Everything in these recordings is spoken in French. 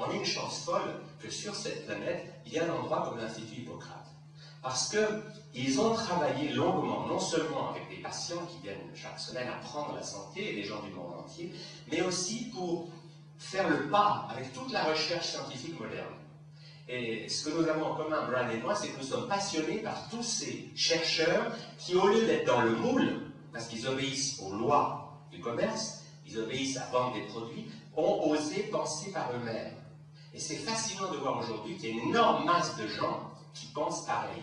On a une chance folle que sur cette planète, il y a un endroit comme l'Institut Hippocrate. Parce qu'ils ont travaillé longuement, non seulement avec des patients qui viennent chaque semaine apprendre la santé et les gens du monde entier, mais aussi pour faire le pas avec toute la recherche scientifique moderne. Et ce que nous avons en commun, Brian et moi, c'est que nous sommes passionnés par tous ces chercheurs qui, au lieu d'être dans le moule, parce qu'ils obéissent aux lois du commerce, ils obéissent à vendre des produits, ont osé penser par eux-mêmes. Et c'est fascinant de voir aujourd'hui qu'il y a une énorme masse de gens qui pensent pareil.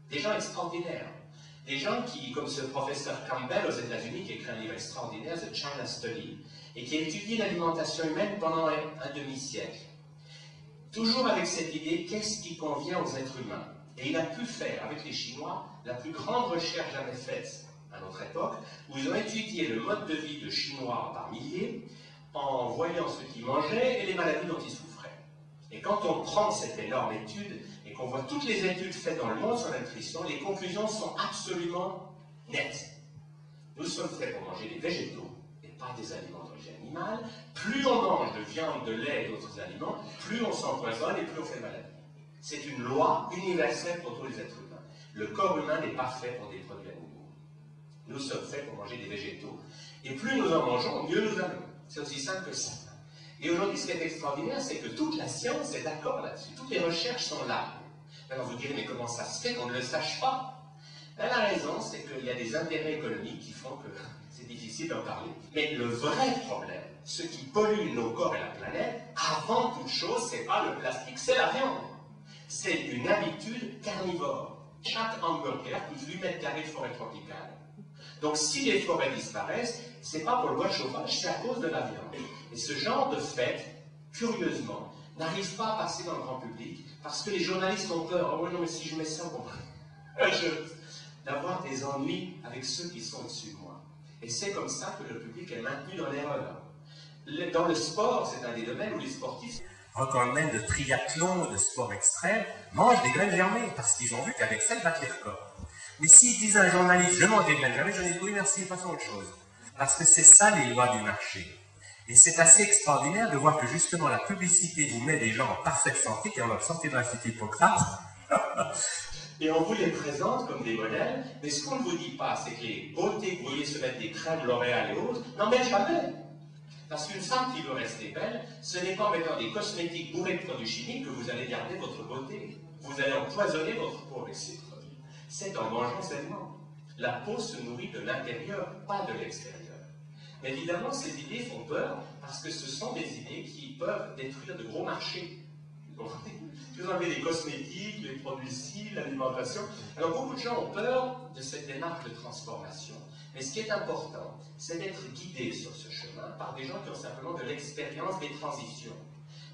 Des gens extraordinaires. Des gens qui, comme ce professeur Campbell aux États-Unis, qui a écrit un livre extraordinaire, The China Study, et qui a étudié l'alimentation humaine pendant un demi-siècle. Toujours avec cette idée, qu'est-ce qui convient aux êtres humains? Et il a pu faire, avec les Chinois, la plus grande recherche jamais faite à notre époque, où ils ont étudié le mode de vie de Chinois par milliers, en voyant ce qu'ils mangeaient et les maladies dont ils souffraient. Et quand on prend cette énorme étude, et qu'on voit toutes les études faites dans le monde sur la nutrition, les conclusions sont absolument nettes. Nous sommes faits pour manger des végétaux, et pas des aliments d'origine animale. Plus on mange de viande, de lait et d'autres aliments, plus on s'empoisonne et plus on fait maladie. C'est une loi universelle pour tous les êtres humains. Le corps humain n'est pas fait pour des produits animaux. Nous sommes faits pour manger des végétaux. Et plus nous en mangeons, mieux nous allons. C'est aussi simple que ça. Et aujourd'hui, ce qui est extraordinaire, c'est que toute la science est d'accord là-dessus. Toutes les recherches sont là. Alors vous direz, mais comment ça se fait qu'on ne le sache pas? Ben, la raison, c'est qu'il y a des intérêts économiques qui font que c'est difficile d'en parler. Mais le vrai problème, ce qui pollue nos corps et la planète, avant toute chose, c'est pas le plastique, c'est la viande. C'est une habitude carnivore. Chaque hamburger coûte 8 mètres carrés de forêt tropicale. Donc si les forêts disparaissent, c'est pas pour le bois de chauffage, c'est à cause de la viande. Et ce genre de fait, curieusement, n'arrive pas à passer dans le grand public parce que les journalistes ont peur. Oh oui, non, mais si je mets ça, bon, d'avoir des ennuis avec ceux qui sont au-dessus de moi. Et c'est comme ça que le public est maintenu dans l'erreur. Dans le sport, c'est un des domaines où les sportifs, recordmen de triathlon ou de sport extrême, mangent des graines germées parce qu'ils ont vu qu'avec ça, ils battent les records. Mais s'ils disent à un journaliste, je mange des graines germées, je dis oui, merci, passons à autre chose. Parce que c'est ça les lois du marché. Et c'est assez extraordinaire de voir que justement la publicité vous met des gens en parfaite santé, qui ont leur santé dans l'Institut Hippocrate, et on vous les présente comme des modèles, mais ce qu'on ne vous dit pas, c'est que les beautés que vous voyez se mettre des crèmes L'Oréal et autres, n'en mettent jamais. Parce qu'une femme qui veut rester belle, ce n'est pas en mettant des cosmétiques bourrés de produits chimiques que vous allez garder votre beauté. Vous allez empoisonner votre peau avec ces produits. C'est en mangeant sainement. La peau se nourrit de l'intérieur, pas de l'extérieur. Mais évidemment, ces idées font peur parce que ce sont des idées qui peuvent détruire de gros marchés. Vous avez les cosmétiques, les produits-ci, l'alimentation. Alors beaucoup de gens ont peur de cette démarche de transformation. Mais ce qui est important, c'est d'être guidé sur ce chemin par des gens qui ont simplement de l'expérience des transitions.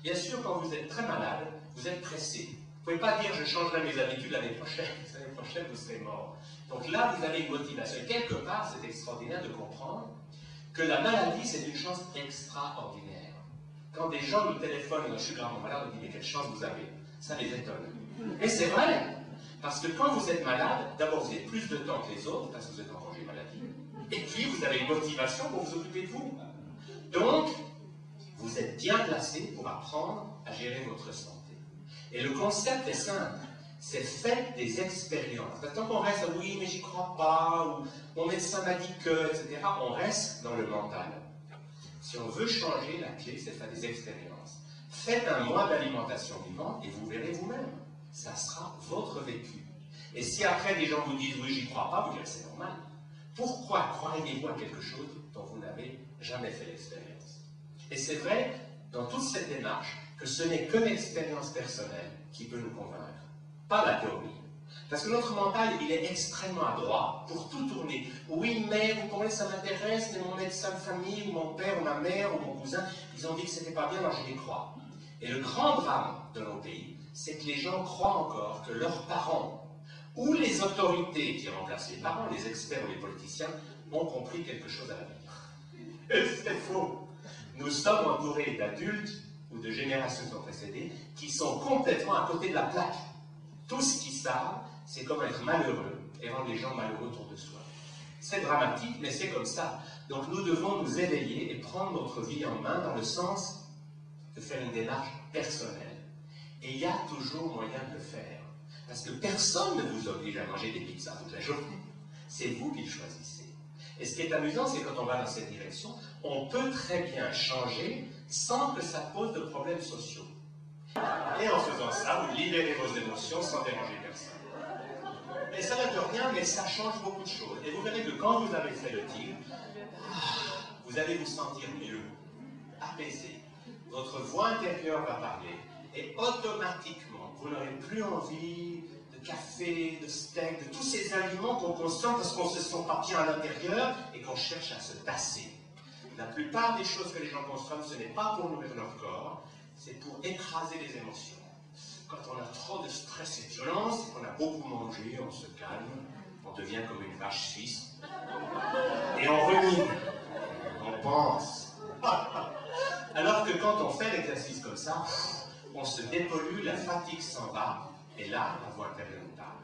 Bien sûr, quand vous êtes très malade, vous êtes pressé. Vous ne pouvez pas dire je changerai mes habitudes l'année prochaine. L'année prochaine, vous serez mort. Donc là, vous avez une motivation. Et quelque part, c'est extraordinaire de comprendre que la maladie, c'est une chance extraordinaire. Quand des gens nous téléphonent, je suis gravement malade, on dit mais quelle chance vous avez. Ça les étonne. Et c'est vrai. Parce que quand vous êtes malade, d'abord vous avez plus de temps que les autres, parce que vous êtes en congé maladie. Et puis vous avez une motivation pour vous occuper de vous. Donc, vous êtes bien placé pour apprendre à gérer votre santé. Et le concept est simple. C'est faites des expériences. Tant qu'on reste, oui, mais j'y crois pas, ou mon médecin m'a dit que, etc., on reste dans le mental. Si on veut changer, la clé, c'est de faire des expériences. Faites un mois d'alimentation vivante et vous verrez vous-même. Ça sera votre vécu. Et si après des gens vous disent, oui, j'y crois pas, vous direz, c'est normal. Pourquoi croyez-vous à quelque chose dont vous n'avez jamais fait l'expérience? Et c'est vrai, dans toute cette démarche, que ce n'est que l'expérience personnelle qui peut nous convaincre. Pas la théorie. Parce que notre mental, il est extrêmement adroit pour tout tourner. Oui, mais vous comprenez, ça m'intéresse, mais mon médecin de famille, ou mon père, ou ma mère, ou mon cousin, ils ont dit que c'était pas bien, moi je les crois. Et le grand drame de nos pays, c'est que les gens croient encore que leurs parents, ou les autorités qui remplacent les parents, les experts ou les politiciens, ont compris quelque chose à la vie. Et c'est faux. Nous sommes entourés d'adultes, ou de générations qui ont précédé, qui sont complètement à côté de la plaque. Tout ce qu'ils savent, c'est comment être malheureux et rendre les gens malheureux autour de soi. C'est dramatique, mais c'est comme ça. Donc nous devons nous éveiller et prendre notre vie en main dans le sens de faire une démarche personnelle. Et il y a toujours moyen de le faire. Parce que personne ne vous oblige à manger des pizzas toute la journée. C'est vous qui le choisissez. Et ce qui est amusant, c'est quand on va dans cette direction, on peut très bien changer sans que ça pose de problèmes sociaux. Et en faisant ça, vous libérez vos émotions sans déranger personne. Et ça ne peut rien, mais ça change beaucoup de choses. Et vous verrez que quand vous avez fait le tir, vous allez vous sentir mieux, apaisé. Votre voix intérieure va parler. Et automatiquement, vous n'aurez plus envie de café, de steak, de tous ces aliments qu'on consomme parce qu'on ne se sent pas bien à l'intérieur et qu'on cherche à se tasser. La plupart des choses que les gens consomment, ce n'est pas pour nourrir leur corps, c'est pour écraser les émotions. Quand on a trop de stress et de violence, et qu'on a beaucoup mangé, on se calme, on devient comme une vache suisse, et on rumine, on pense. Alors que quand on fait l'exercice comme ça, on se dépollue, la fatigue s'en va, et là, la voix intérieure nous parle.